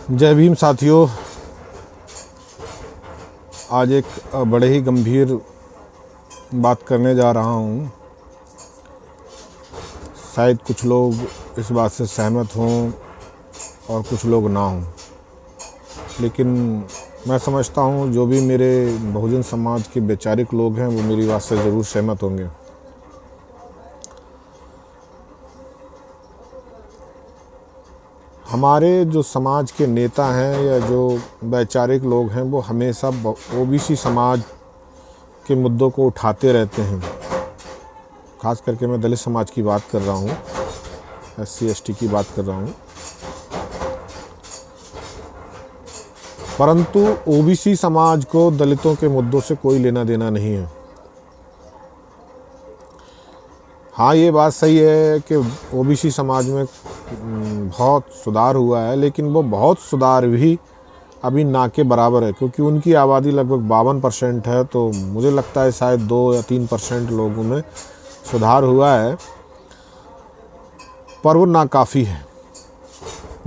जय भीम साथियों। आज एक बड़े ही गंभीर बात करने जा रहा हूँ। शायद कुछ लोग इस बात से सहमत हों और कुछ लोग ना हों, लेकिन मैं समझता हूँ जो भी मेरे बहुजन समाज के वैचारिक लोग हैं वो मेरी बात से ज़रूर सहमत होंगे। हमारे जो समाज के नेता हैं या जो वैचारिक लोग हैं वो हमेशा ओबीसी समाज के मुद्दों को उठाते रहते हैं। खास करके मैं दलित समाज की बात कर रहा हूँ, SC ST की बात कर रहा हूँ। परंतु ओबीसी समाज को दलितों के मुद्दों से कोई लेना देना नहीं है। हाँ, ये बात सही है कि ओबीसी समाज में बहुत सुधार हुआ है, लेकिन वो बहुत सुधार भी अभी ना के बराबर है, क्योंकि उनकी आबादी लगभग 52% है। तो मुझे लगता है शायद 2 या 3% लोगों में सुधार हुआ है, पर वो नाकाफ़ी है।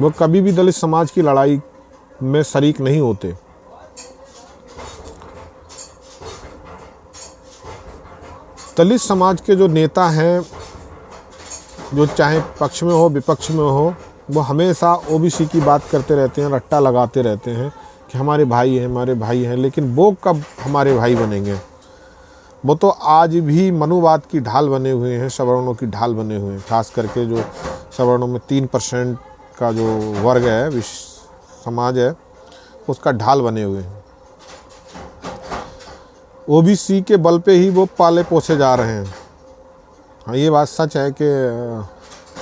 वो कभी भी दलित समाज की लड़ाई में शरीक नहीं होते। दलित समाज के जो नेता हैं, जो चाहे पक्ष में हो विपक्ष में हो, वो हमेशा ओबीसी की बात करते रहते हैं, रट्टा लगाते रहते हैं कि हमारे भाई हैं, हमारे भाई हैं। लेकिन वो कब हमारे भाई बनेंगे? वो तो आज भी मनुवाद की ढाल बने हुए हैं, सवर्णों की ढाल बने हुए हैं। खास करके जो सवर्णों में 3% का जो वर्ग है, समाज है, उसका ढाल बने हुए हैं। ओबीसी के बल पे ही वो पाले पोसे जा रहे हैं। हाँ, ये बात सच है कि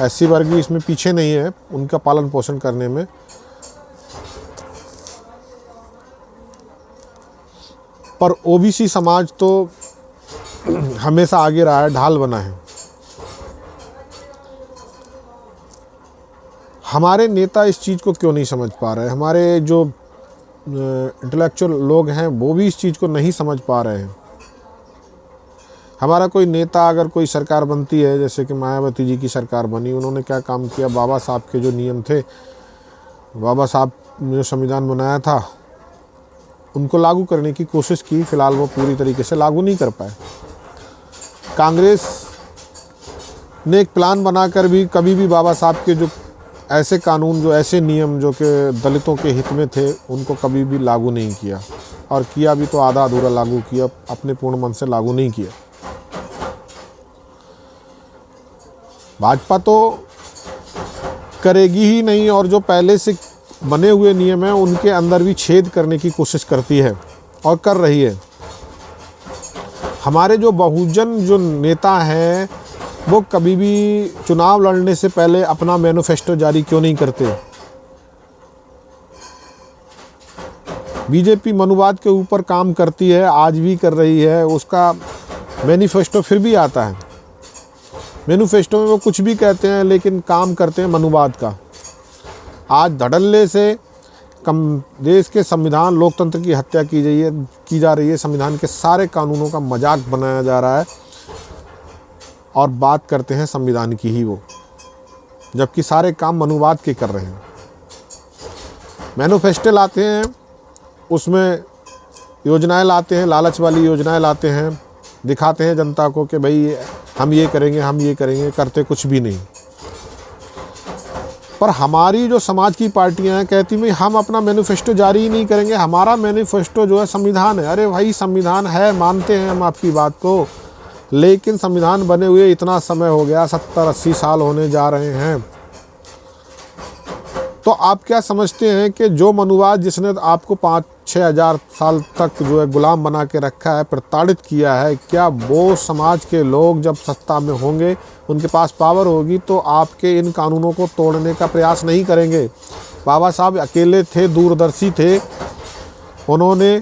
SC वर्ग भी इसमें पीछे नहीं है उनका पालन पोषण करने में। पर ओबीसी समाज तो हमेशा आगे रहा है, ढाल बना है। हमारे नेता इस चीज़ को क्यों नहीं समझ पा रहे? हमारे जो इंटेलेक्चुअल लोग हैं वो भी इस चीज़ को नहीं समझ पा रहे हैं। हमारा कोई नेता अगर कोई सरकार बनती है, जैसे कि मायावती जी की सरकार बनी, उन्होंने क्या काम किया? बाबा साहब के जो नियम थे, बाबा साहब ने जो संविधान बनाया था, उनको लागू करने की कोशिश की। फिलहाल वो पूरी तरीके से लागू नहीं कर पाए। कांग्रेस ने एक प्लान बनाकर भी कभी भी बाबा साहब के जो ऐसे कानून, जो ऐसे नियम जो कि दलितों के हित में थे, उनको कभी भी लागू नहीं किया, और किया भी तो आधा अधूरा लागू किया, अपने पूर्ण मन से लागू नहीं किया। भाजपा तो करेगी ही नहीं, और जो पहले से बने हुए नियम हैं उनके अंदर भी छेद करने की कोशिश करती है और कर रही है। हमारे जो बहुजन जो नेता हैं वो कभी भी चुनाव लड़ने से पहले अपना मैनिफेस्टो जारी क्यों नहीं करते? बीजेपी मनुवाद के ऊपर काम करती है, आज भी कर रही है। उसका मैनिफेस्टो फिर भी आता है। मैनिफेस्टो में वो कुछ भी कहते हैं, लेकिन काम करते हैं मनुवाद का। आज धड़ल्ले से देश के संविधान, लोकतंत्र की हत्या की जा रही है। संविधान के सारे कानूनों का मजाक बनाया जा रहा है और बात करते हैं संविधान की ही वो, जबकि सारे काम मनुवाद के कर रहे हैं। मैनिफेस्टो लाते हैं, उसमें योजनाएं लाते हैं, लालच वाली योजनाएं लाते हैं, दिखाते हैं जनता को कि भाई हम ये करेंगे, हम ये करेंगे, करते कुछ भी नहीं। पर हमारी जो समाज की पार्टियां हैं कहती भाई हम अपना मैनिफेस्टो जारी ही नहीं करेंगे, हमारा मैनिफेस्टो जो है संविधान है। अरे भाई, संविधान है, मानते हैं हम आपकी बात को, लेकिन संविधान बने हुए इतना समय हो गया, 70-80 साल होने जा रहे हैं। तो आप क्या समझते हैं कि जो मनुवाद जिसने आपको 5-6 हज़ार साल तक जो है गुलाम बना के रखा है, प्रताड़ित किया है, क्या वो समाज के लोग जब सत्ता में होंगे, उनके पास पावर होगी, तो आपके इन कानूनों को तोड़ने का प्रयास नहीं करेंगे? बाबा साहब अकेले थे, दूरदर्शी थे। उन्होंने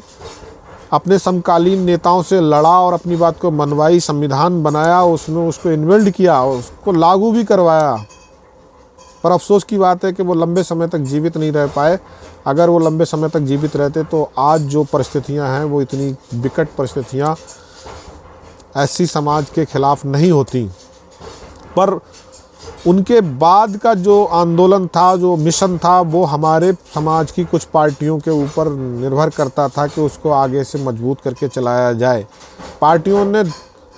अपने समकालीन नेताओं से लड़ा और अपनी बात को मनवाई, संविधान बनाया, उसमें उसको इन्वेल्ट किया, उसको लागू भी करवाया। पर अफसोस की बात है कि वो लंबे समय तक जीवित नहीं रह पाए। अगर वो लंबे समय तक जीवित रहते तो आज जो परिस्थितियां हैं वो इतनी विकट परिस्थितियां SC समाज के खिलाफ नहीं होती। पर उनके बाद का जो आंदोलन था, जो मिशन था, वो हमारे समाज की कुछ पार्टियों के ऊपर निर्भर करता था कि उसको आगे से मजबूत करके चलाया जाए। पार्टियों ने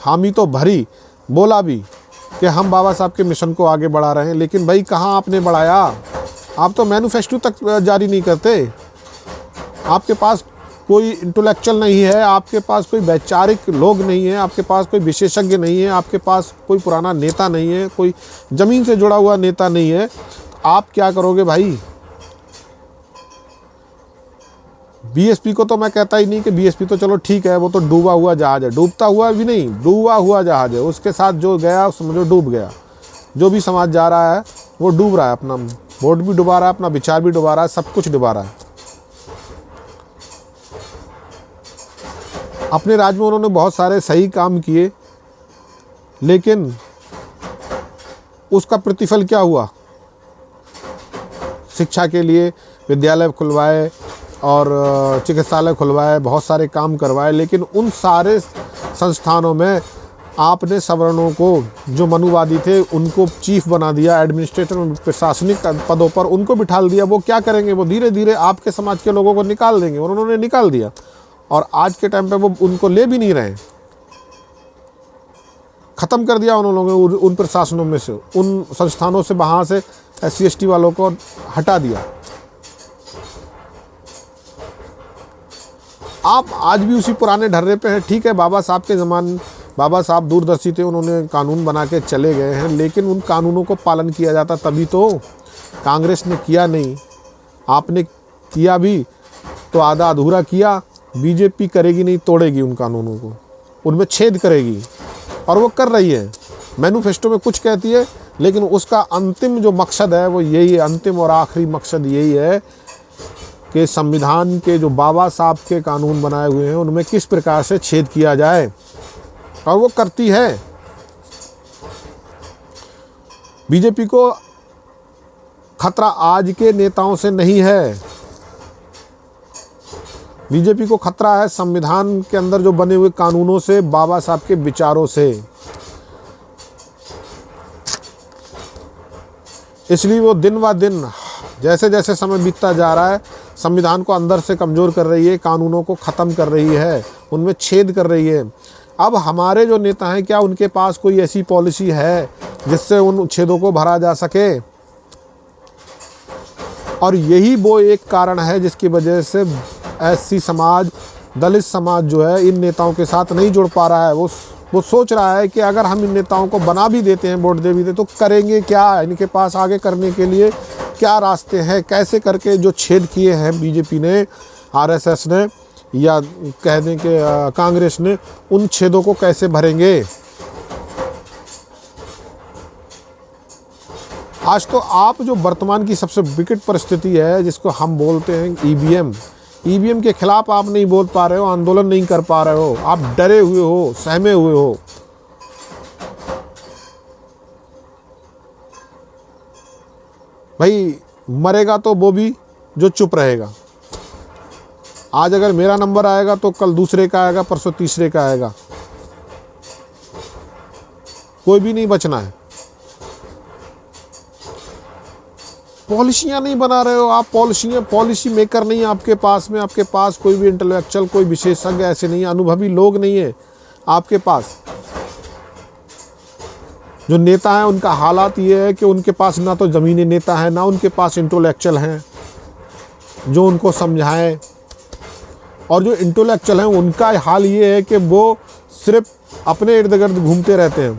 हामी तो भरी, बोला भी कि हम बाबा साहब के मिशन को आगे बढ़ा रहे हैं, लेकिन भाई कहाँ आपने बढ़ाया? आप तो मैनिफेस्टो तक जारी नहीं करते। आपके पास कोई इंटेलेक्चुअल नहीं है, आपके पास कोई वैचारिक लोग नहीं है, आपके पास कोई विशेषज्ञ नहीं है, आपके पास कोई पुराना नेता नहीं है, कोई ज़मीन से जुड़ा हुआ नेता नहीं है। आप क्या करोगे भाई? बीएसपी को तो मैं कहता ही नहीं कि बीएसपी तो चलो ठीक है, वो तो डूबा हुआ जहाज़ है, डूबता हुआ भी नहीं, डूबा हुआ जहाज़ है। उसके साथ जो गया समझो डूब गया। जो भी समाज जा रहा है वो डूब रहा है, अपना वोट भी डुबा रहा है, अपना विचार भी डुबा रहा है, सब कुछ डुबा रहा है। अपने राज्य में उन्होंने बहुत सारे सही काम किए, लेकिन उसका प्रतिफल क्या हुआ? शिक्षा के लिए विद्यालय खुलवाए और चिकित्सालय खुलवाए, बहुत सारे काम करवाए, लेकिन उन सारे संस्थानों में आपने सवर्णों को, जो मनुवादी थे, उनको चीफ बना दिया, एडमिनिस्ट्रेटर और प्रशासनिक पदों पर उनको बिठा दिया। वो क्या करेंगे? वो धीरे धीरे आपके समाज के लोगों को निकाल देंगे, और उन्होंने निकाल दिया। और आज के टाइम पे वो उनको ले भी नहीं रहे, ख़त्म कर दिया उन लोगों ने, उन प्रशासनों में से, उन संस्थानों से, वहाँ से SC ST वालों को हटा दिया। आप आज भी उसी पुराने ढर्रे पे हैं। ठीक है, बाबा साहब के ज़माने, बाबा साहब दूरदर्शी थे, उन्होंने कानून बना के चले गए हैं, लेकिन उन कानूनों को पालन किया जाता तभी तो। कांग्रेस ने किया नहीं, आपने किया भी तो आधा अधूरा किया। बीजेपी करेगी नहीं, तोड़ेगी उन कानूनों को, उनमें छेद करेगी, और वो कर रही है। मैनिफेस्टो में कुछ कहती है, लेकिन उसका अंतिम जो मकसद है वो यही है, अंतिम और आखिरी मकसद यही है कि संविधान के जो बाबा साहब के कानून बनाए हुए हैं उनमें किस प्रकार से छेद किया जाए, और वो करती है। बीजेपी को खतरा आज के नेताओं से नहीं है, बीजेपी को खतरा है संविधान के अंदर जो बने हुए कानूनों से, बाबा साहब के विचारों से। इसलिए वो दिन ब दिन, जैसे जैसे समय बीतता जा रहा है, संविधान को अंदर से कमज़ोर कर रही है, कानूनों को ख़त्म कर रही है, उनमें छेद कर रही है। अब हमारे जो नेता हैं, क्या उनके पास कोई ऐसी पॉलिसी है जिससे उन छेदों को भरा जा सके? और यही वो एक कारण है जिसकी वजह से SC समाज, दलित समाज जो है इन नेताओं के साथ नहीं जुड़ पा रहा है। वो सोच रहा है कि अगर हम इन नेताओं को बना भी देते हैं, वोट दे भी देते, तो करेंगे क्या? इनके पास आगे करने के लिए क्या रास्ते हैं? कैसे करके जो छेद किए हैं बीजेपी ने, RSS ने, या कह दें कि कांग्रेस ने, उन छेदों को कैसे भरेंगे? आज तो आप जो वर्तमान की सबसे विकट परिस्थिति है, जिसको हम बोलते हैं ईवीएम के खिलाफ आप नहीं बोल पा रहे हो, आंदोलन नहीं कर पा रहे हो, आप डरे हुए हो, सहमे हुए हो। भाई मरेगा तो वो भी जो चुप रहेगा। आज अगर मेरा नंबर आएगा तो कल दूसरे का आएगा, परसों तीसरे का आएगा, कोई भी नहीं बचना है। पॉलिसियाँ नहीं बना रहे हो आप, पॉलिसी मेकर नहीं है आपके पास में, आपके पास कोई भी इंटेलेक्चुअल, कोई विशेषज्ञ ऐसे नहीं है, अनुभवी लोग नहीं है आपके पास। जो नेता हैं उनका हालात ये है कि उनके पास ना तो ज़मीनी नेता है, ना उनके पास इंटेलेक्चुअल हैं जो उनको समझाएं। और जो इंटेलेक्चुअल हैं उनका हाल ये है कि वो सिर्फ अपने इर्द गिर्द घूमते रहते हैं,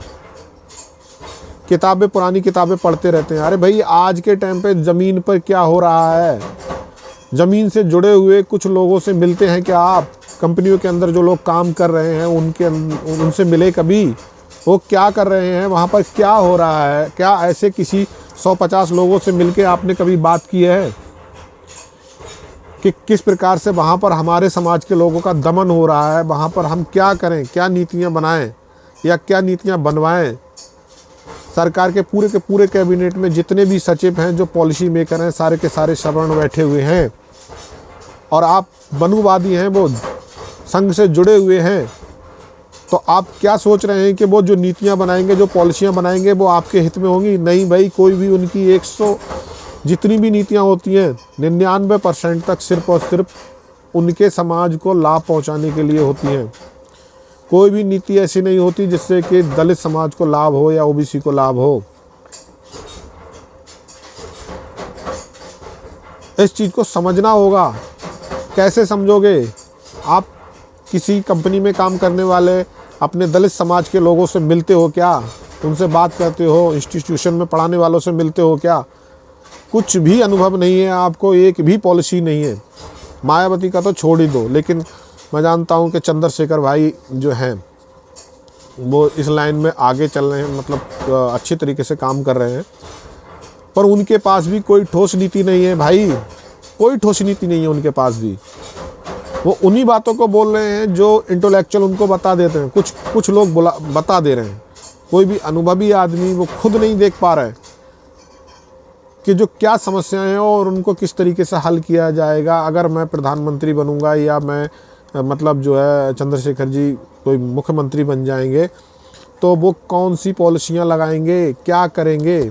किताबें, पुरानी किताबें पढ़ते रहते हैं। अरे भाई आज के टाइम पे ज़मीन पर क्या हो रहा है? ज़मीन से जुड़े हुए कुछ लोगों से मिलते हैं क्या आप? कंपनियों के अंदर जो लोग काम कर रहे हैं उनसे मिले कभी? वो क्या कर रहे हैं वहाँ पर, क्या हो रहा है? क्या ऐसे किसी 150 लोगों से मिलके आपने कभी बात की है कि किस प्रकार से वहाँ पर हमारे समाज के लोगों का दमन हो रहा है? वहाँ पर हम क्या करें, क्या नीतियाँ बनाएं या क्या नीतियाँ बनवाएं? सरकार के पूरे कैबिनेट में जितने भी सचिव हैं, जो पॉलिसी मेकर हैं, सारे के सारे सवर्ण बैठे हुए हैं, और आप मनुवादी हैं, वो संघ से जुड़े हुए हैं, तो आप क्या सोच रहे हैं कि वो जो नीतियां बनाएंगे, जो पॉलिसियां बनाएंगे, वो आपके हित में होंगी? नहीं भाई, कोई भी उनकी 100 जितनी भी नीतियां होती हैं 99% तक सिर्फ और सिर्फ उनके समाज को लाभ पहुंचाने के लिए होती हैं। कोई भी नीति ऐसी नहीं होती जिससे कि दलित समाज को लाभ हो या ओबीसी को लाभ हो। इस चीज़ को समझना होगा। कैसे समझोगे? आप किसी कंपनी में काम करने वाले अपने दलित समाज के लोगों से मिलते हो क्या? उनसे बात करते हो? इंस्टीट्यूशन में पढ़ाने वालों से मिलते हो क्या? कुछ भी अनुभव नहीं है आपको, एक भी पॉलिसी नहीं है। मायावती का तो छोड़ ही दो, लेकिन मैं जानता हूँ कि चंद्रशेखर भाई जो हैं वो इस लाइन में आगे चल रहे हैं, मतलब अच्छी तरीके से काम कर रहे हैं, पर उनके पास भी कोई ठोस नीति नहीं है भाई, कोई ठोस नीति नहीं है उनके पास भी। वो उन्हीं बातों को बोल रहे हैं जो इंटेलेक्चुअल उनको बता देते हैं, कुछ लोग बता दे रहे हैं। कोई भी अनुभवी आदमी वो खुद नहीं देख पा रहा है कि जो क्या समस्याएं हैं और उनको किस तरीके से हल किया जाएगा। अगर मैं प्रधानमंत्री बनूंगा या मैं मतलब जो है चंद्रशेखर जी कोई मुख्यमंत्री बन जाएंगे तो वो कौन सी पॉलिसियां लगाएंगे, क्या करेंगे।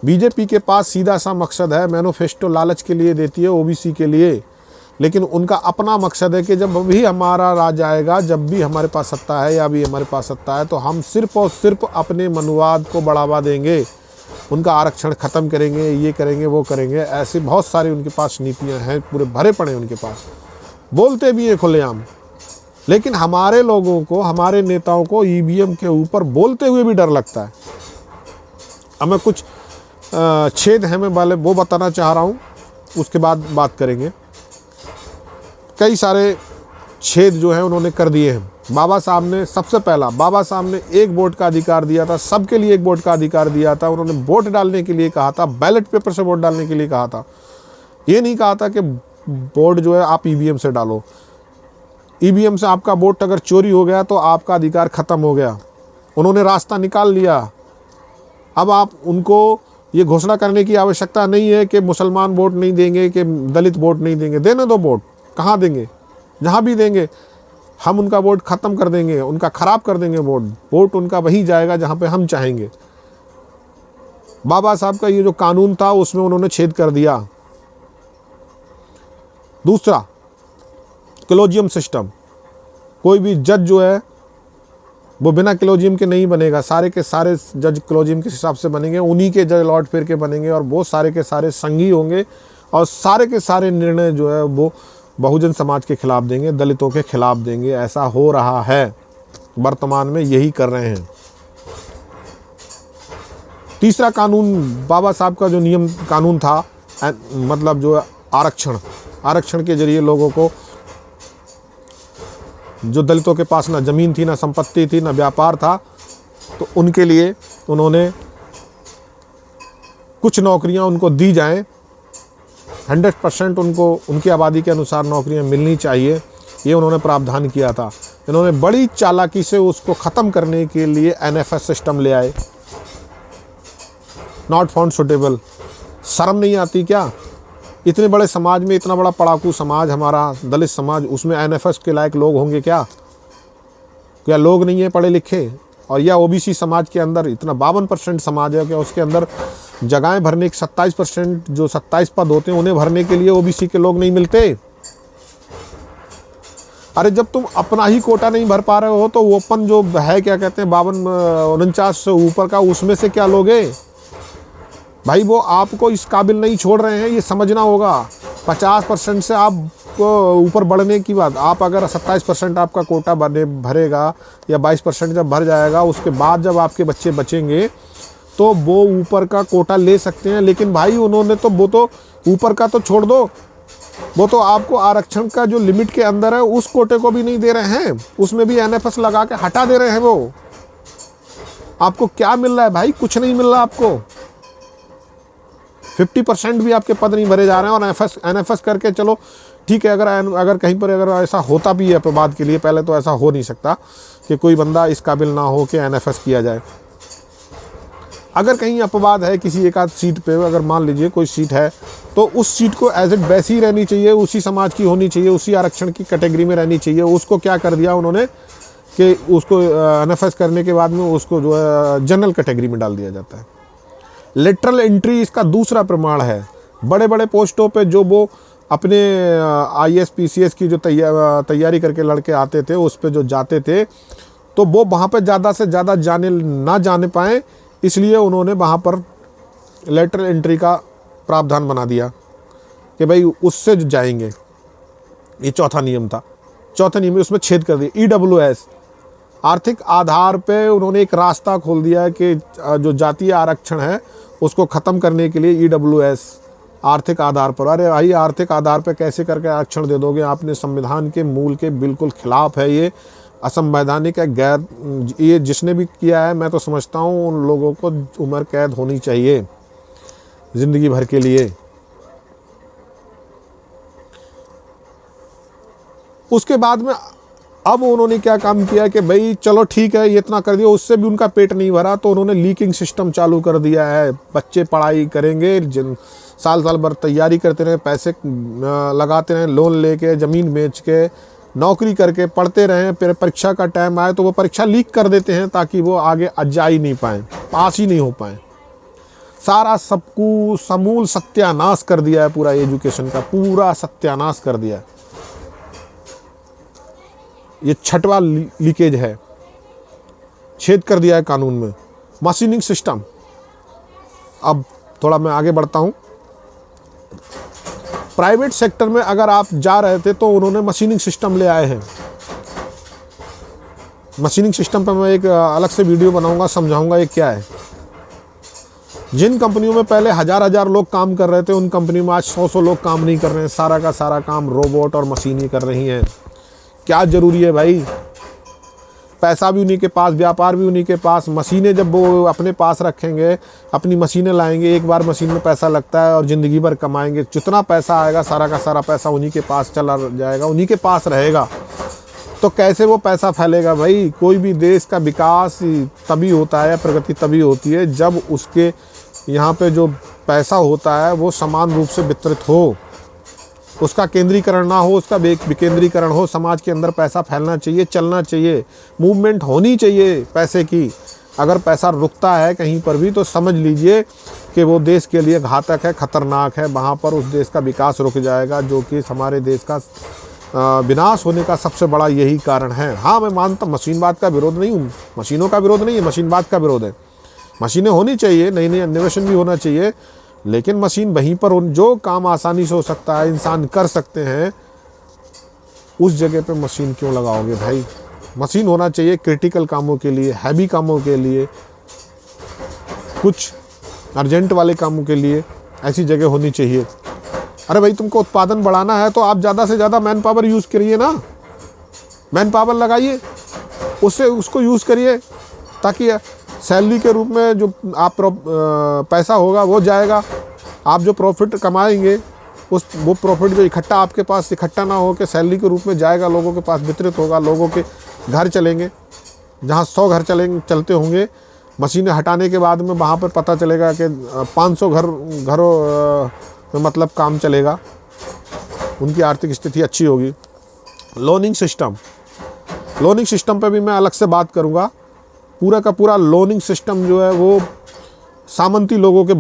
बीजेपी के पास सीधा सा मकसद है, मैनिफेस्टो लालच के लिए देती है, ओबीसी के लिए, लेकिन उनका अपना मकसद है कि जब भी हमारा राज आएगा, जब भी हमारे पास सत्ता है या भी हमारे पास सत्ता है, तो हम सिर्फ और सिर्फ अपने मनुवाद को बढ़ावा देंगे, उनका आरक्षण ख़त्म करेंगे, ये करेंगे, वो करेंगे। ऐसी बहुत सारी उनके पास नीतियां हैं, पूरे भरे पड़े हैं उनके पास, बोलते भी हैं खुलेआम। लेकिन हमारे लोगों को, हमारे नेताओं को ईवीएम के ऊपर बोलते हुए भी डर लगता है। अब मैं कुछ छेद हैं मैं वाले वो बताना चाह रहा हूँ, उसके बाद बात करेंगे। कई सारे छेद जो हैं उन्होंने कर दिए हैं। बाबा साहब ने सबसे पहला, बाबा साहब ने एक वोट का अधिकार दिया था, सबके लिए एक वोट का अधिकार दिया था। उन्होंने वोट डालने के लिए कहा था, बैलेट पेपर से वोट डालने के लिए कहा था। ये नहीं कहा था कि वोट जो है आप ईवीएम से डालो। ईवीएम से आपका वोट अगर चोरी हो गया तो आपका अधिकार ख़त्म हो गया। उन्होंने रास्ता निकाल लिया। अब आप उनको ये घोषणा करने की आवश्यकता नहीं है कि मुसलमान वोट नहीं देंगे, कि दलित वोट नहीं देंगे। देने दो वोट, कहाँ देंगे? जहाँ भी देंगे हम उनका वोट ख़त्म कर देंगे, उनका ख़राब कर देंगे वोट उनका वहीं जाएगा जहाँ पे हम चाहेंगे। बाबा साहब का ये जो कानून था उसमें उन्होंने छेद कर दिया। दूसरा, कॉलेजियम सिस्टम। कोई भी जज जो है वो बिना कॉलेजियम के नहीं बनेगा। सारे के सारे जज कॉलेजियम के हिसाब से बनेंगे, उन्हीं के जज लौट फिर के बनेंगे, और वो सारे के सारे संघी होंगे, और सारे के सारे निर्णय जो है वो बहुजन समाज के खिलाफ देंगे, दलितों के खिलाफ देंगे। ऐसा हो रहा है वर्तमान में, यही कर रहे हैं। तीसरा कानून बाबा साहब का जो नियम कानून था, मतलब जो आरक्षण के जरिए लोगों को, जो दलितों के पास ना ज़मीन थी, ना संपत्ति थी, ना व्यापार था, तो उनके लिए उन्होंने कुछ नौकरियां उनको दी जाएं। 100% उनको उनकी आबादी के अनुसार नौकरियां मिलनी चाहिए, ये उन्होंने प्रावधान किया था। इन्होंने बड़ी चालाकी से उसको ख़त्म करने के लिए एनएफएस सिस्टम ले आए, नॉट फाउंड सुटेबल। शर्म नहीं आती क्या? इतने बड़े समाज में, इतना बड़ा पढ़ाकू समाज हमारा दलित समाज, उसमें एनएफएस के लायक लोग होंगे क्या? क्या लोग नहीं है पढ़े लिखे? और या ओबीसी समाज के अंदर इतना 52% समाज है, क्या उसके अंदर जगहें भरने की 27%, जो 27 पद होते हैं उन्हें भरने के लिए ओबीसी के लोग नहीं मिलते? अरे जब तुम अपना ही कोटा नहीं भर पा रहे हो तो ओपन जो है, क्या कहते हैं, 52-49 से ऊपर का, उसमें से क्या लोगे भाई? वो आपको इस काबिल नहीं छोड़ रहे हैं, ये समझना होगा। 50% से आप ऊपर बढ़ने की बात, आप अगर 27% आपका कोटा भरेगा या 22% जब भर जाएगा, उसके बाद जब आपके बच्चे बचेंगे तो वो ऊपर का कोटा ले सकते हैं। लेकिन भाई उन्होंने तो, वो तो ऊपर का तो छोड़ दो, वो तो आपको आरक्षण का जो लिमिट के अंदर है उस कोटे को भी नहीं दे रहे हैं, उसमें भी एनएफएस लगा के हटा दे रहे हैं। वो आपको क्या मिल रहा है भाई? कुछ नहीं मिल रहा आपको। 50% भी आपके पद नहीं भरे जा रहे हैं। और एनएफएस करके चलो ठीक है, अगर कहीं पर अगर ऐसा होता भी है अपवाद के लिए, पहले तो ऐसा हो नहीं सकता कि कोई बंदा इस काबिल ना हो कि एनएफएस किया जाए। अगर कहीं अपवाद है किसी एक आध सीट पे, अगर मान लीजिए कोई सीट है तो उस सीट को एज इट वैसी ही रहनी चाहिए, उसी समाज की होनी चाहिए, उसी आरक्षण की कैटेगरी में रहनी चाहिए। उसको क्या कर दिया उन्होंने कि उसको NFS करने के बाद में उसको जो है जनरल कैटेगरी में डाल दिया जाता है। लेटरल एंट्री इसका दूसरा प्रमाण है। बड़े बड़े पोस्टों पे जो वो अपने IAS PCS की जो तैयारी करके लड़के आते थे उस पे जो जाते थे, तो वो वहाँ पे ज़्यादा से ज़्यादा जाने पाएँ, इसलिए उन्होंने वहाँ पर लेटरल एंट्री का प्रावधान बना दिया कि भाई उससे जो जाएंगे। ये चौथा नियम था। चौथे नियम में उसमें छेद कर दिया। EWS आर्थिक आधार पे उन्होंने एक रास्ता खोल दिया कि जो जातीय आरक्षण है उसको ख़त्म करने के लिए EWS आर्थिक आधार पर। अरे भाई, आर्थिक आधार पे कैसे करके आरक्षण दे दोगे? आपने संविधान के मूल के बिल्कुल खिलाफ है, ये असंवैधानिक है, गैर, ये जिसने भी किया है मैं तो समझता हूँ उन लोगों को उम्र कैद होनी चाहिए ज़िंदगी भर के लिए। उसके बाद में अब उन्होंने क्या काम किया कि भाई चलो ठीक है ये इतना कर दिया, उससे भी उनका पेट नहीं भरा तो उन्होंने लीकिंग सिस्टम चालू कर दिया है। बच्चे पढ़ाई करेंगे, साल साल भर तैयारी करते रहे, पैसे लगाते रहे, लोन लेके, ज़मीन बेच के, नौकरी करके पढ़ते रहें, फिर परीक्षा का टाइम आए तो वो परीक्षा लीक कर देते हैं ताकि वो आगे जा ही नहीं पाएँ, पास ही नहीं हो पाएँ। सारा सबको समूल सत्यानाश कर दिया है, पूरा एजुकेशन का पूरा सत्यानाश कर दिया है। ये छठवां लीकेज है, छेद कर दिया है कानून में। मशीनिंग सिस्टम, अब थोड़ा मैं आगे बढ़ता हूँ। प्राइवेट सेक्टर में अगर आप जा रहे थे तो उन्होंने मशीनिंग सिस्टम ले आए हैं। मशीनिंग सिस्टम पर मैं एक अलग से वीडियो बनाऊंगा, समझाऊंगा ये क्या है। जिन कंपनियों में पहले हजार लोग काम कर रहे थे उन कंपनियों में आज 100 लोग काम नहीं कर रहे हैं। सारा का सारा काम रोबोट और मशीन ही कर रही हैं। क्या ज़रूरी है भाई? पैसा भी उन्हीं के पास, व्यापार भी उन्हीं के पास। मशीनें जब वो अपने पास रखेंगे, अपनी मशीनें लाएंगे, एक बार मशीन में पैसा लगता है और ज़िंदगी भर कमाएंगे। जितना पैसा आएगा सारा का सारा पैसा उन्हीं के पास चला जाएगा, उन्हीं के पास रहेगा। तो कैसे वो पैसा फैलेगा भाई? कोई भी देश का विकास तभी होता है, प्रगति तभी होती है जब उसके यहाँ पे जो पैसा होता है वो समान रूप से वितरित हो, उसका केंद्रीकरण ना हो, उसका विकेंद्रीकरण हो। समाज के अंदर पैसा फैलना चाहिए, चलना चाहिए, मूवमेंट होनी चाहिए पैसे की। अगर पैसा रुकता है कहीं पर भी तो समझ लीजिए कि वो देश के लिए घातक है, ख़तरनाक है। वहाँ पर उस देश का विकास रुक जाएगा, जो कि हमारे देश का विनाश होने का सबसे बड़ा यही कारण है। हाँ, मैं मानता मशीनवाद का विरोध नहीं हूँ, मशीनों का विरोध नहीं है, मशीनवाद का विरोध है। मशीनें होनी चाहिए, नई नई इनोवेशन भी होना चाहिए, लेकिन मशीन वहीं पर जो काम आसानी से हो सकता है, इंसान कर सकते हैं, उस जगह पे मशीन क्यों लगाओगे भाई? मशीन होना चाहिए क्रिटिकल कामों के लिए, हैवी कामों के लिए, कुछ अर्जेंट वाले कामों के लिए ऐसी जगह होनी चाहिए। अरे भाई, तुमको उत्पादन बढ़ाना है तो आप ज़्यादा से ज़्यादा मैन पावर यूज़ करिए ना, मैन पावर लगाइए, उसको यूज़ करिए ताकि सैलरी के रूप में जो आप पैसा होगा वो जाएगा। आप जो प्रॉफिट कमाएंगे वो प्रॉफिट जो इकट्ठा आपके पास इकट्ठा ना हो के सैलरी के रूप में जाएगा, लोगों के पास वितरित होगा, लोगों के घर चलेंगे। जहाँ 100 घर चलते होंगे, मशीनें हटाने के बाद में वहाँ पर पता चलेगा कि 500 घरों में मतलब काम चलेगा, उनकी आर्थिक स्थिति अच्छी होगी। लोनिंग सिस्टम पर भी मैं अलग से बात करूँगा। पूरा का पूरा लोनिंग सिस्टम जो है वो सामंती लोगों के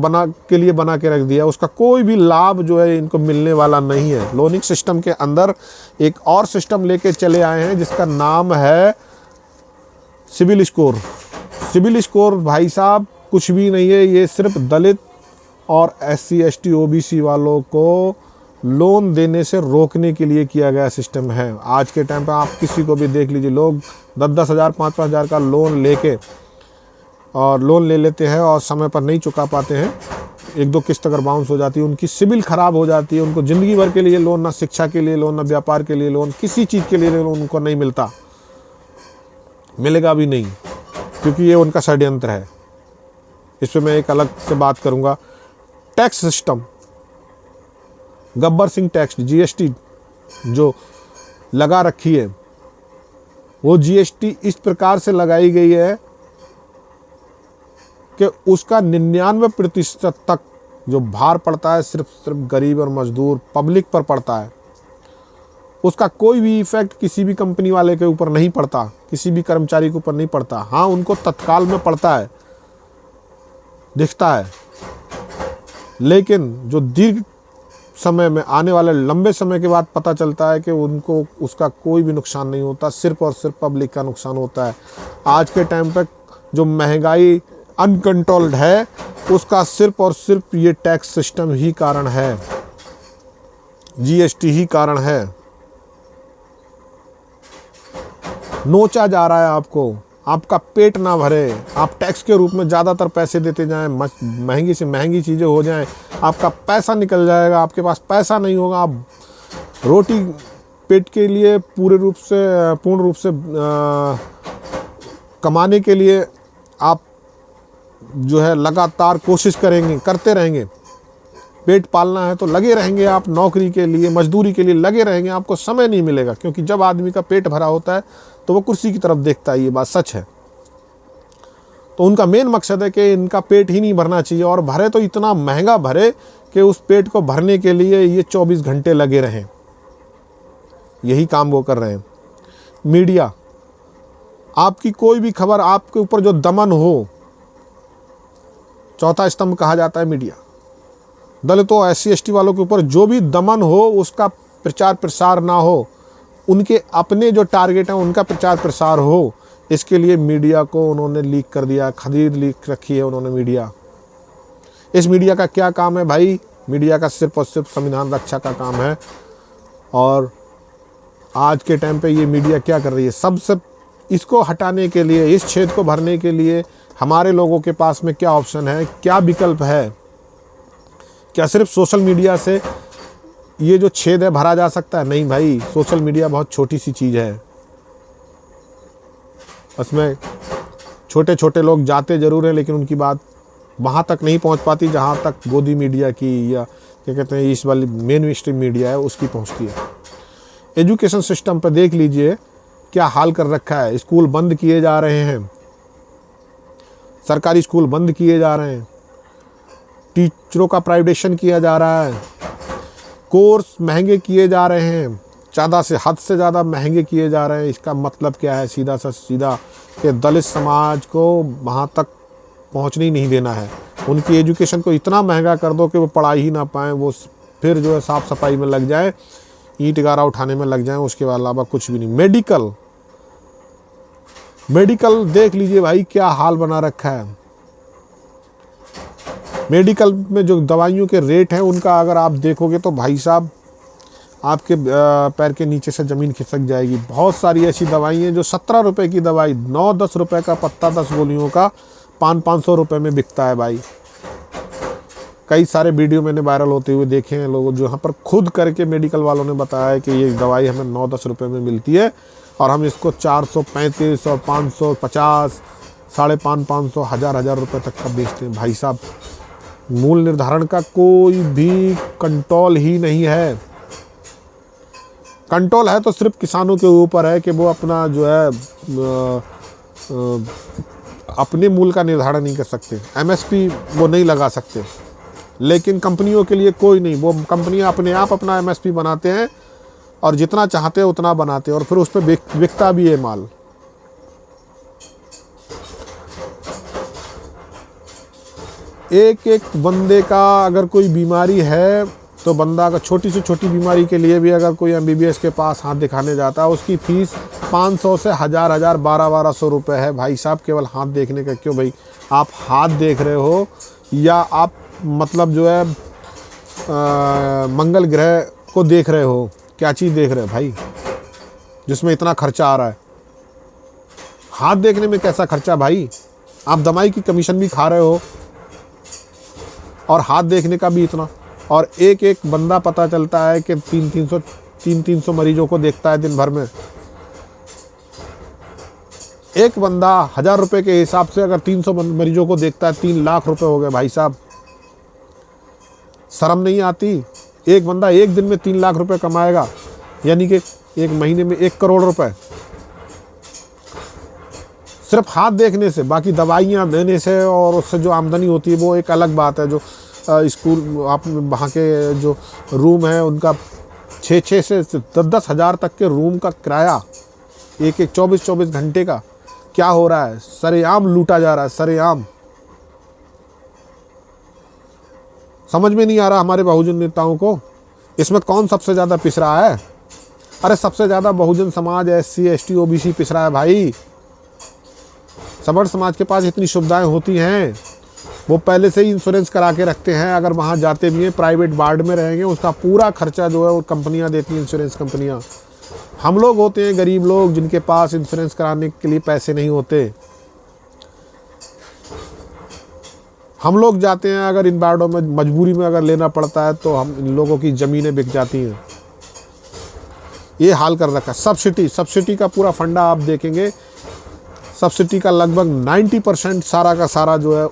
लिए बना के रख दिया। उसका कोई भी लाभ जो है इनको मिलने वाला नहीं है। लोनिंग सिस्टम के अंदर एक और सिस्टम लेके चले आए हैं जिसका नाम है सिविल स्कोर। सिविल स्कोर भाई साहब कुछ भी नहीं है, ये सिर्फ दलित और SC ST OBC वालों को लोन देने से रोकने के लिए किया गया सिस्टम है। आज के टाइम पर आप किसी को भी देख लीजिए, लोग 10-10 हज़ार 5-5 हज़ार का लोन ले लेते हैं और समय पर नहीं चुका पाते हैं। 1-2 किस्त अगर बाउंस हो जाती है, उनकी सिविल ख़राब हो जाती है, उनको ज़िंदगी भर के लिए लोन, ना शिक्षा के लिए लोन, ना व्यापार के लिए लोन, किसी चीज़ के लिए लोन उनको नहीं मिलता, मिलेगा भी नहीं, क्योंकि ये उनका षड्यंत्र है। इस पर मैं एक अलग से बात करूँगा। Tax system, Gabbar Singh tax, GST जो लगा रखी है, वो GST इस प्रकार से लगाई गई है कि उसका 99% तक जो भार पड़ता है सिर्फ गरीब और मजदूर पब्लिक पर पड़ता है। उसका कोई भी इफेक्ट किसी भी कंपनी वाले के ऊपर नहीं पड़ता, किसी भी कर्मचारी के ऊपर नहीं पड़ता। हाँ, उनको तत्काल में पड़ता है, दिखता है, लेकिन जो दीर्घ समय में आने वाले लंबे समय के बाद पता चलता है कि उनको उसका कोई भी नुकसान नहीं होता, सिर्फ और सिर्फ पब्लिक का नुकसान होता है। आज के टाइम पे जो महंगाई अनकंट्रोल्ड है, उसका सिर्फ और सिर्फ ये टैक्स सिस्टम ही कारण है, जीएसटी ही कारण है। नोचा जा रहा है आपको, आपका पेट ना भरे, आप टैक्स के रूप में ज़्यादातर पैसे देते जाएं, महंगी से महंगी चीज़ें हो जाएं, आपका पैसा निकल जाएगा, आपके पास पैसा नहीं होगा, आप रोटी पेट के लिए पूर्ण रूप से कमाने के लिए आप जो है लगातार कोशिश करते रहेंगे। पेट पालना है तो लगे रहेंगे, आप नौकरी के लिए, मजदूरी के लिए लगे रहेंगे, आपको समय नहीं मिलेगा, क्योंकि जब आदमी का पेट भरा होता है तो वो कुर्सी की तरफ देखता है, ये बात सच है। तो उनका मेन मकसद है कि इनका पेट ही नहीं भरना चाहिए, और भरे तो इतना महंगा भरे कि उस पेट को भरने के लिए ये 24 घंटे लगे रहें। यही काम वो कर रहे हैं। मीडिया, आपकी कोई भी खबर, आपके ऊपर जो दमन हो, चौथा स्तंभ कहा जाता है मीडिया। दलितों, SC ST वालों के ऊपर जो भी दमन हो, उसका प्रचार प्रसार ना हो, उनके अपने जो टारगेट हैं उनका प्रचार प्रसार हो, इसके लिए मीडिया को उन्होंने लीक कर दिया, खरीद लीक रखी है उन्होंने मीडिया। इस मीडिया का क्या काम है भाई? मीडिया का सिर्फ और सिर्फ संविधान रक्षा का काम है। और आज के टाइम पे ये मीडिया क्या कर रही है? सबसे इसको हटाने के लिए, इस छेद को भरने के लिए हमारे लोगों के पास में क्या ऑप्शन है, क्या विकल्प है? क्या सिर्फ सोशल मीडिया से ये जो छेद है भरा जा सकता है? नहीं भाई, सोशल मीडिया बहुत छोटी सी चीज़ है। उसमें छोटे छोटे लोग जाते ज़रूर हैं, लेकिन उनकी बात वहाँ तक नहीं पहुँच पाती जहाँ तक गोदी मीडिया की, या क्या कहते हैं, इस वाली मेन स्ट्रीम मीडिया है, उसकी पहुँचती है। एजुकेशन सिस्टम पर देख लीजिए क्या हाल कर रखा है। स्कूल बंद किए जा रहे हैं, सरकारी स्कूल बंद किए जा रहे हैं, टीचरों का प्राइवेटेशन किया जा रहा है, कोर्स महंगे किए जा रहे हैं, ज़्यादा से हद से ज़्यादा महंगे किए जा रहे हैं। इसका मतलब क्या है? सीधा सा सीधा कि दलित समाज को वहाँ तक पहुँचने ही नहीं देना है। उनकी एजुकेशन को इतना महंगा कर दो कि वो पढ़ाई ही ना पाएँ, वो फिर जो है साफ़ सफाई में लग जाए, ईंट गारा उठाने में लग जाएँ, उसके अलावा कुछ भी नहीं। मेडिकल देख लीजिए भाई क्या हाल बना रखा है। मेडिकल में जो दवाइयों के रेट हैं उनका अगर आप देखोगे तो भाई साहब आपके पैर के नीचे से ज़मीन खिसक जाएगी। बहुत सारी ऐसी दवाई हैं जो 17 रुपये की दवाई, 9-10 रुपये का पत्ता 10 गोलियों का 500-500 रुपये में बिकता है भाई। कई सारे वीडियो मैंने वायरल होते हुए देखे हैं लोगों, जो यहाँ पर खुद करके मेडिकल वालों ने बताया है कि ये दवाई हमें 9-10 रुपये में मिलती है और हम इसको 435 और 550, 550, 1000 रुपये तक का बेचते हैं। भाई साहब, मूल्य निर्धारण का कोई भी कंट्रोल ही नहीं है। कंट्रोल है तो सिर्फ किसानों के ऊपर है कि वो अपना जो है अपने मूल्य का निर्धारण नहीं कर सकते, MSP वो नहीं लगा सकते। लेकिन कंपनियों के लिए कोई नहीं, वो कंपनियां अपने आप अपना MSP बनाते हैं और जितना चाहते हैं उतना बनाते हैं और फिर उस पर बिकता भी है माल। एक एक बंदे का अगर कोई बीमारी है तो बंदा अगर छोटी से छोटी बीमारी के लिए भी अगर कोई MBBS के पास हाथ दिखाने जाता है, उसकी फ़ीस 500 से 1000, 1200 रुपये है भाई साहब, केवल हाथ देखने का। क्यों भाई? आप हाथ देख रहे हो या आप मतलब जो है मंगल ग्रह को देख रहे हो? क्या चीज़ देख रहे हो भाई जिसमें इतना खर्चा आ रहा है? हाथ देखने में कैसा खर्चा भाई? आप दवाई की कमीशन भी खा रहे हो और हाथ देखने का भी इतना। और एक एक बंदा पता चलता है कि 300 मरीजों को देखता है दिन भर में। एक बंदा 1000 रुपये के हिसाब से अगर 300 मरीजों को देखता है, 3 लाख रुपए हो गए भाई साहब। शर्म नहीं आती? एक बंदा एक दिन में 3 लाख रुपए कमाएगा, यानी कि एक महीने में 1 करोड़ रुपए। सिर्फ हाथ देखने से, बाकी दवाइयाँ देने से और उससे जो आमदनी होती है वो एक अलग बात है। जो स्कूल आप वहाँ के जो रूम है उनका 6-6 से 10-10 हज़ार तक के रूम का किराया, एक 24-24 घंटे का क्या हो रहा है, सरेआम लूटा जा रहा है, सरेआम। समझ में नहीं आ रहा हमारे बहुजन नेताओं को इसमें कौन सबसे ज़्यादा पिस रहा है। अरे सबसे ज़्यादा Bahujan Samaj, SC ST OBC पिस रहा है भाई। सवर्ण समाज के पास इतनी सुविधाएं होती हैं, वो पहले से ही इंश्योरेंस करा के रखते हैं। अगर वहाँ जाते भी हैं प्राइवेट वार्ड में रहेंगे, उसका पूरा खर्चा जो है वो कंपनियाँ देती हैं, इंश्योरेंस कंपनियाँ। हम लोग होते हैं गरीब लोग जिनके पास इंश्योरेंस कराने के लिए पैसे नहीं होते, हम लोग जाते हैं। अगर इन वार्डों में मजबूरी में अगर लेना पड़ता है तो हम इन लोगों की ज़मीनें बिक जाती हैं। ये हाल कर रखा है। सब्सिडी का पूरा फंडा आप देखेंगे, सब्सिडी का लगभग 90% सारा का सारा जो है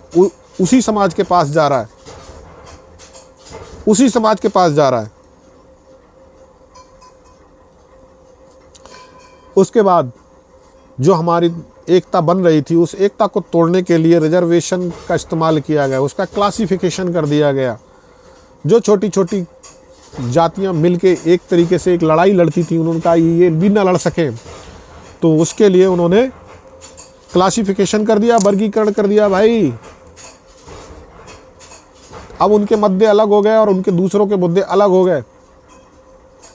उसी समाज के पास जा रहा है, उसी समाज के पास जा रहा है। उसके बाद जो हमारी एकता बन रही थी, उस एकता को तोड़ने के लिए रिजर्वेशन का इस्तेमाल किया गया, उसका क्लासिफिकेशन कर दिया गया। जो छोटी छोटी जातियां मिलके एक तरीके से एक लड़ाई लड़ती थी, उनका ये भी ना लड़ सके, तो उसके लिए उन्होंने क्लासिफिकेशन कर दिया, वर्गीकरण कर दिया भाई। अब उनके मुद्दे अलग हो गए और उनके दूसरों के मुद्दे अलग हो गए।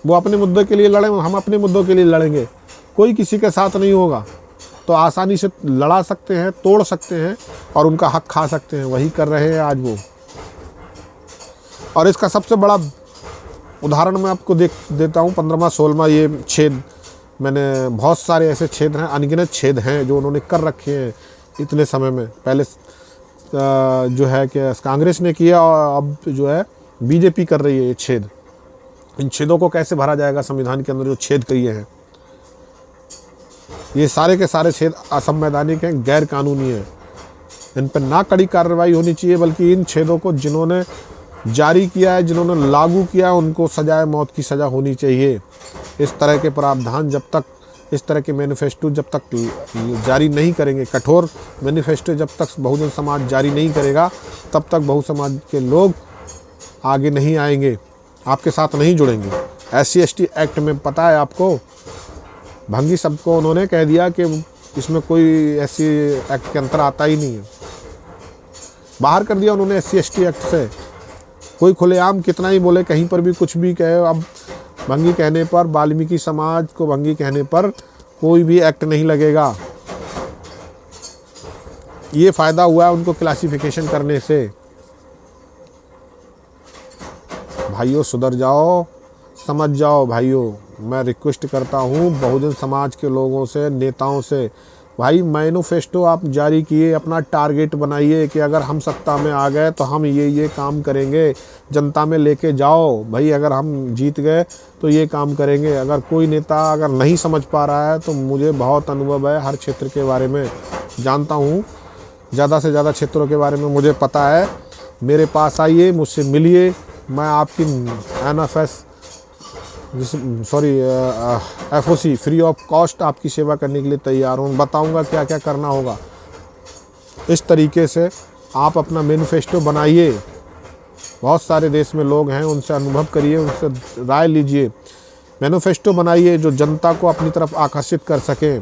वो अपने मुद्दे के लिए लड़े, हम अपने मुद्दों के लिए लड़ेंगे, कोई किसी के साथ नहीं होगा। तो आसानी से लड़ा सकते हैं, तोड़ सकते हैं और उनका हक खा सकते हैं। वही कर रहे हैं आज वो। और इसका सबसे बड़ा उदाहरण मैं आपको देता हूँ। 15वां 16वां ये छेद, मैंने बहुत सारे ऐसे छेद हैं, अनगिनत छेद हैं जो उन्होंने कर रखे हैं इतने समय में। पहले जो है कि कांग्रेस ने किया और अब जो है बीजेपी कर रही है ये छेद। इन छेदों को कैसे भरा जाएगा संविधान के अंदर, जो छेद किए हैं ये सारे के सारे छेद असंवैधानिक हैं, गैर कानूनी हैं। इन पर ना कड़ी कार्रवाई होनी चाहिए, बल्कि इन छेदों को जिन्होंने जारी किया है, जिन्होंने लागू किया, उनको सजाए मौत की सज़ा होनी चाहिए। इस तरह के प्रावधान जब तक, इस तरह के मैनिफेस्टो जब तक जारी नहीं करेंगे, कठोर मैनिफेस्टो जब तक बहुजन समाज जारी नहीं करेगा, तब तक बहु समाज के लोग आगे नहीं आएंगे, आपके साथ नहीं जुड़ेंगे। SC ST एक्ट में पता है आपको, भंगी शब्द को उन्होंने कह दिया कि इसमें कोई SC एक्ट के अंतर आता ही नहीं है, बाहर कर दिया उन्होंने SC ST एक्ट से। कोई खुलेआम कितना ही बोले, कहीं पर भी कुछ भी कहे, अब भंगी कहने पर, वाल्मीकि समाज को भंगी कहने पर कोई भी एक्ट नहीं लगेगा। ये फ़ायदा हुआ है उनको क्लासिफिकेशन करने से। भाइयों सुधर जाओ, समझ जाओ भाइयों। मैं रिक्वेस्ट करता हूँ बहुजन समाज के लोगों से, नेताओं से, भाई मैनिफेस्टो आप जारी किए, अपना टारगेट बनाइए कि अगर हम सत्ता में आ गए तो हम ये काम करेंगे, जनता में लेके जाओ भाई। अगर हम जीत गए तो ये काम करेंगे। अगर कोई नेता अगर नहीं समझ पा रहा है तो मुझे बहुत अनुभव है, हर क्षेत्र के बारे में जानता हूँ, ज़्यादा से ज़्यादा क्षेत्रों के बारे में मुझे पता है। मेरे पास आइए, मुझसे मिलिए, मैं आपकी NFS FOC free of cost आपकी सेवा करने के लिए तैयार हूँ। बताऊँगा क्या क्या करना होगा। इस तरीके से आप अपना मैनिफेस्टो बनाइए। बहुत सारे देश में लोग हैं, उनसे अनुभव करिए, उनसे राय लीजिए, मैनिफेस्टो बनाइए जो जनता को अपनी तरफ आकर्षित कर सके।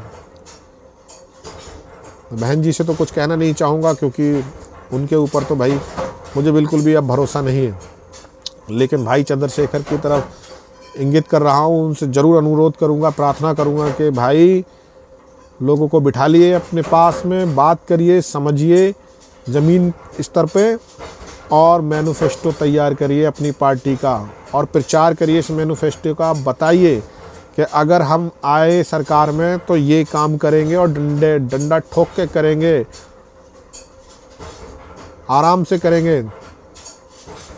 बहन जी से तो कुछ कहना नहीं चाहूँगा क्योंकि उनके ऊपर तो भाई मुझे बिल्कुल भी अब भरोसा नहीं है, लेकिन भाई चंद्रशेखर की तरफ इंगित कर रहा हूँ, उनसे ज़रूर अनुरोध करूँगा, प्रार्थना करूँगा कि भाई लोगों को बिठा लिए अपने पास में, बात करिए, समझिए ज़मीन स्तर पे, और मैनिफेस्टो तैयार करिए अपनी पार्टी का और प्रचार करिए इस मैनिफेस्टो का। बताइए कि अगर हम आए सरकार में तो ये काम करेंगे और डंडा ठोक के करेंगे, आराम से करेंगे,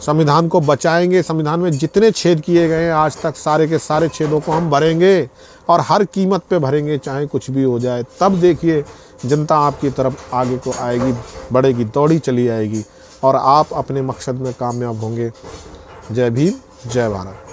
संविधान को बचाएंगे। संविधान में जितने छेद किए गए हैं आज तक, सारे के सारे छेदों को हम भरेंगे और हर कीमत पे भरेंगे, चाहे कुछ भी हो जाए। तब देखिए जनता आपकी तरफ आगे को आएगी, बढ़ेगी, दौड़ी चली आएगी और आप अपने मकसद में कामयाब होंगे। जय भीम, जय भारत।